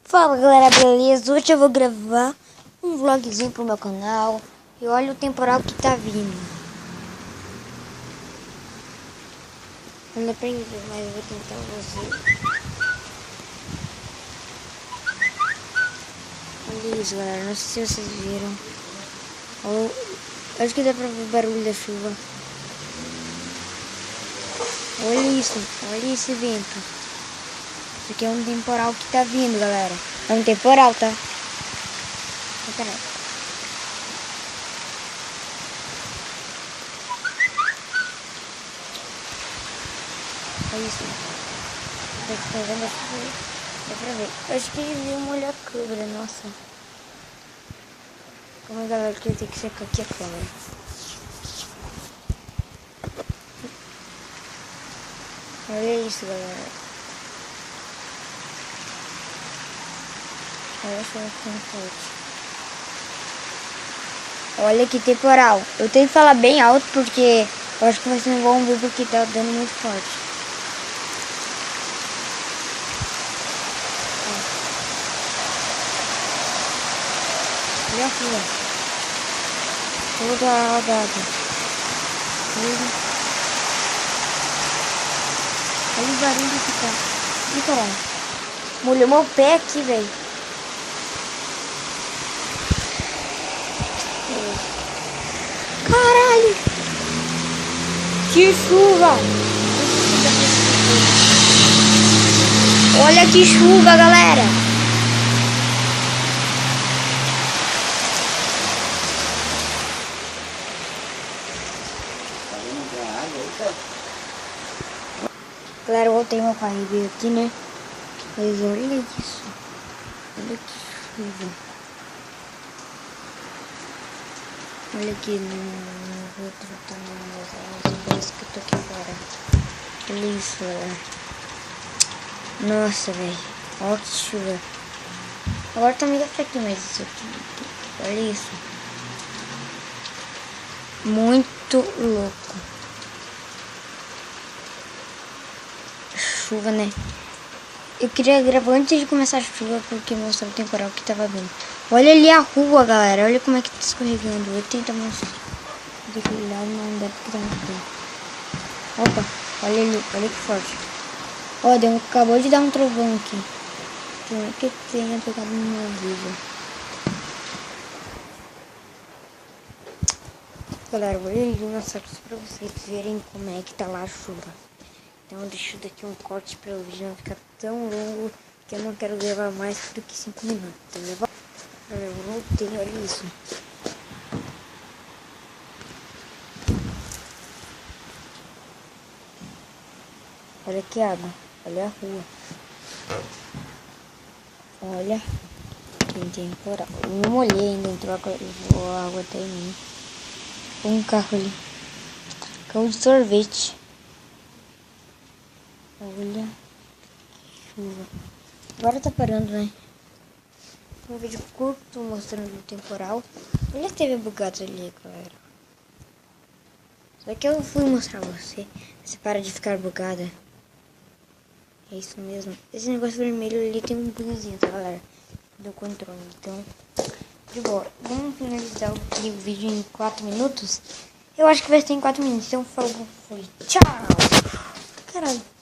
Fala galera, beleza? Hoje eu vou gravar um vlogzinho pro meu canal. E olha o temporal que tá vindo. Não dá pra ver, mas eu vou tentar fazer. Olha isso galera, não sei se vocês viram. Acho que dá pra ver o barulho da chuva. Olha esse vento. Isso aqui é um temporal que tá vindo, galera. É um temporal, tá? Peraí. Olha isso. Tá vendo? Dá pra ver. Eu acho que ele viu molhar a câmera, nossa. Calma aí, galera, que eu tenho que secar aqui a câmera. Olha isso, galera. Olha só como forte. Olha que temporal. Eu tenho que falar bem alto porque eu acho que vocês não vão ver porque tá dando muito forte. Olha a rua. Toda alagada. Olha o barulho que tá. Ih, caralho. Molhou meu pé aqui, velho. Caralho! Que chuva! Olha que chuva, galera! Galera, eu voltei meu carreguei aqui, né? Mas olha isso. Olha que chuva. Olha aqui no outro tamanho. Parece que eu tô aqui fora. Olha isso, galera. Nossa, velho. Olha que chuva. Agora tá meio fraquinho, mas isso aqui. Olha isso. Muito louco. Chuva, né? Eu queria gravar antes de começar a chuva porque mostrar o temporal que tava vindo. Olha ali a rua, galera. Olha como é que tá escorregando. Eu vou tentar mostrar. Daquele lado não dá porque tá muito bem. Opa, olha ali. Olha que forte. Ó, acabou de dar um trovão aqui. Então, que tenha pegado no meu vídeo. Galera, vou mostrar isso pra vocês verem como é que tá lá a chuva. Então eu deixo daqui um corte para o vídeo não ficar tão longo que eu não quero gravar mais do que 5 minutos, entendeu? Eu voltei, olha isso. Olha que água, olha a rua. Olha, tem temporal. Eu não molhei ainda, entrou a água até em mim. Um carro ali. Carro de sorvete. Olha, chuva. Agora tá parando, né? Um vídeo curto mostrando o temporal. Olha a TV bugada ali, galera. Só que eu fui mostrar você. Você para de ficar bugada. É isso mesmo. Esse negócio vermelho ali tem um bugzinho, tá, galera? Do controle. Então, de boa. Vamos finalizar o vídeo em 4 minutos. Eu acho que vai ser em 4 minutos. Então, falou, fui. Tchau! Caralho.